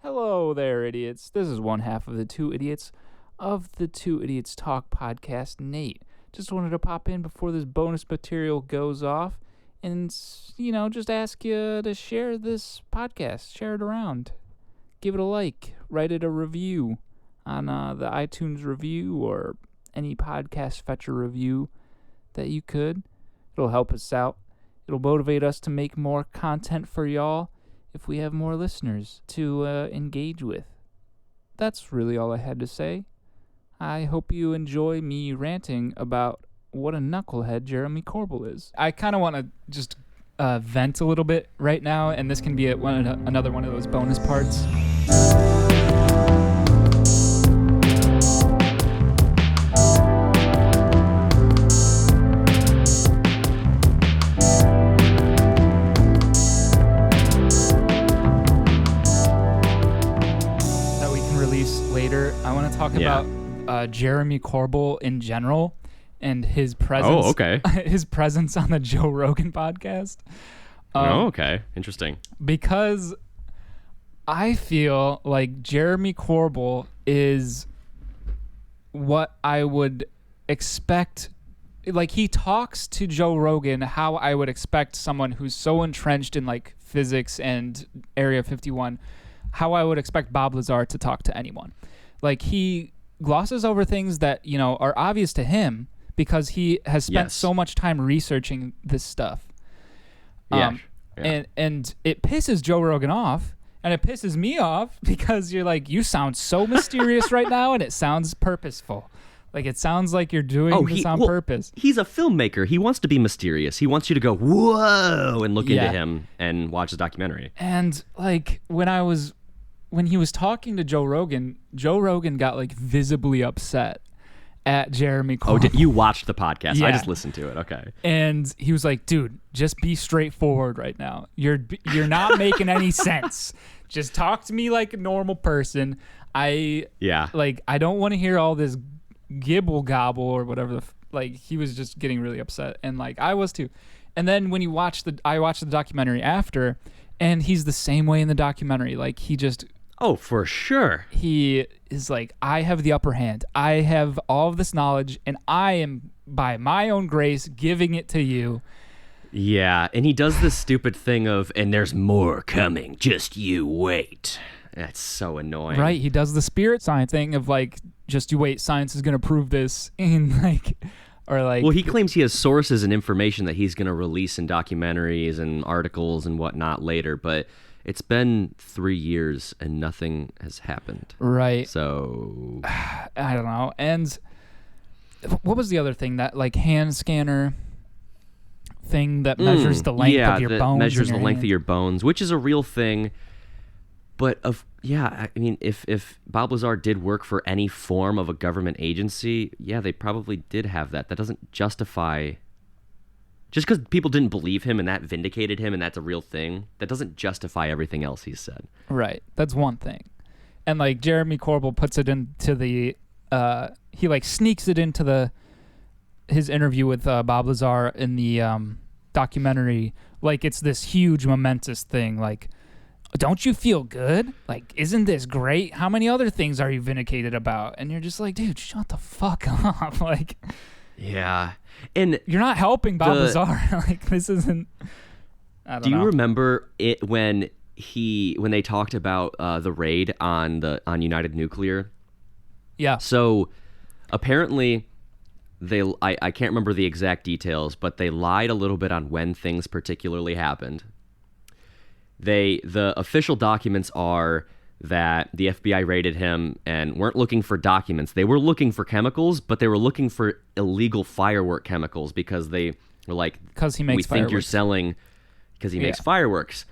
Hello there, idiots. This is one half of the Two Idiots Talk podcast, Nate. Just wanted to pop in before this bonus material goes off and, just ask you to share this podcast. Share it around. Give it a like. Write it a review on the iTunes review or any podcast fetcher review that you could. It'll help us out. It'll motivate us to make more content for y'all if we have more listeners to engage with. That's really all I had to say. I hope you enjoy me ranting about what a knucklehead Jeremy Corbell is. I kind of want to just vent a little bit right now, and this can be another one of those bonus parts. I want to talk about Jeremy Corbell in general and his presence. Oh, okay. His presence on the Joe Rogan podcast. Okay. Interesting. Because I feel like Jeremy Corbell is what I would expect. Like, he talks to Joe Rogan how I would expect someone who's so entrenched in like physics and Area 51, how I would expect Bob Lazar to talk to anyone. Like, he glosses over things that, are obvious to him because he has spent so much time researching this stuff. And it pisses Joe Rogan off, and it pisses me off because you're like, you sound so mysterious right now, and it sounds purposeful. Like, it sounds like you're doing this on purpose. He's a filmmaker. He wants to be mysterious. He wants you to go, whoa, and look into him and watch the documentary. And, like, when he was talking to Joe Rogan got like visibly upset at Jeremy Corbell. Oh, you watched the podcast? Yeah. I just listened to it. Okay. And he was like, "Dude, just be straightforward right now. You're not making any sense. Just talk to me like a normal person. I don't want to hear all this gibble gobble or whatever." He was just getting really upset, and like I was too. And then when I watched the documentary after, and he's the same way in the documentary. Like, he just. Oh, for sure. He is like, I have the upper hand. I have all of this knowledge, and I am, by my own grace, giving it to you. Yeah, and he does this stupid thing of, and there's more coming. Just you wait. That's so annoying. Right, he does the spirit science thing of, like, just you wait, science is going to prove this. Well, he claims he has sources and information that he's going to release in documentaries and articles and whatnot later, but it's been 3 years and nothing has happened. Right. So I don't know. And what was the other thing? That like hand scanner thing that measures the length of your bones? Measures the length of your bones, which is a real thing. But I mean, if Bob Lazar did work for any form of a government agency, they probably did have that. That doesn't justify. Just because people didn't believe him and that vindicated him and that's a real thing, that doesn't justify everything else he's said. Right. That's one thing. And, like, Jeremy Corbell puts it into the... he, like, sneaks it into his interview with Bob Lazar in the documentary. Like, it's this huge, momentous thing. Like, don't you feel good? Like, isn't this great? How many other things are you vindicated about? And you're just like, dude, shut the fuck up. Like... Yeah. And you're not helping Bob Lazar. Like, this isn't. I don't know. Do you remember it when they talked about the raid on United Nuclear? Yeah. So apparently I can't remember the exact details, but they lied a little bit on when things particularly happened. The official documents are that the FBI raided him and weren't looking for documents. They were looking for chemicals, but they were looking for illegal firework chemicals because they were like, because he makes we fireworks. Think you're selling because he makes fireworks.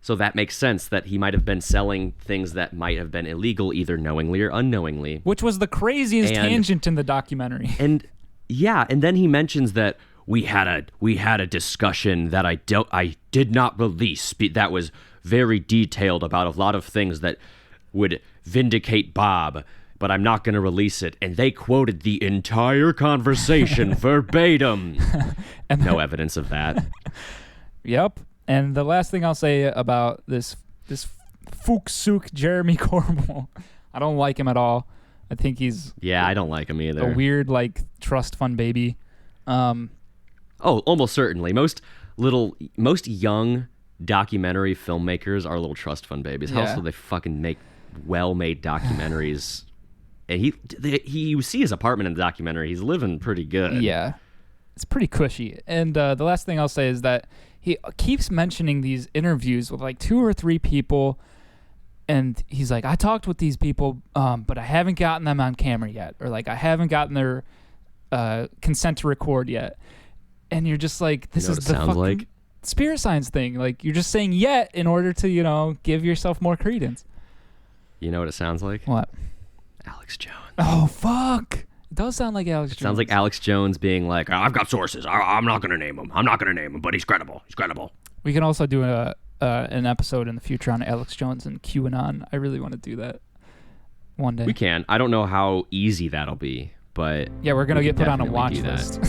So that makes sense that he might have been selling things that might have been illegal, either knowingly or unknowingly. Which was the craziest tangent in the documentary. And then he mentions that we had a discussion that I did not release. That was very detailed about a lot of things that would vindicate Bob, but I'm not going to release it. And they quoted the entire conversation verbatim. And no evidence of that. Yep. And the last thing I'll say about this Fuksuk Jeremy Corbell. I don't like him at all. I think he's I don't like him either. A weird like trust fund baby. Almost certainly. Most young documentary filmmakers are little trust fund babies. How else do they fucking make well-made documentaries? And you see his apartment in the documentary. He's living pretty good. Yeah, it's pretty cushy. And the last thing I'll say is that he keeps mentioning these interviews with like 2 or 3 people, and he's like, I talked with these people, but I haven't gotten them on camera yet, or like I haven't gotten their consent to record yet. And you're just like, this is the fucking spirit science thing. Like, you're just saying yet in order to, give yourself more credence. You know what it sounds like? What? Alex Jones. Oh, fuck. It does sound like Alex Jones. It sounds like Alex Jones being like, I've got sources. I'm not going to name him. I'm not going to name him, but he's credible. He's credible. We can also do an episode in the future on Alex Jones and QAnon. I really want to do that one day. We can. I don't know how easy that'll be, but yeah, we're going to get put on a watch list.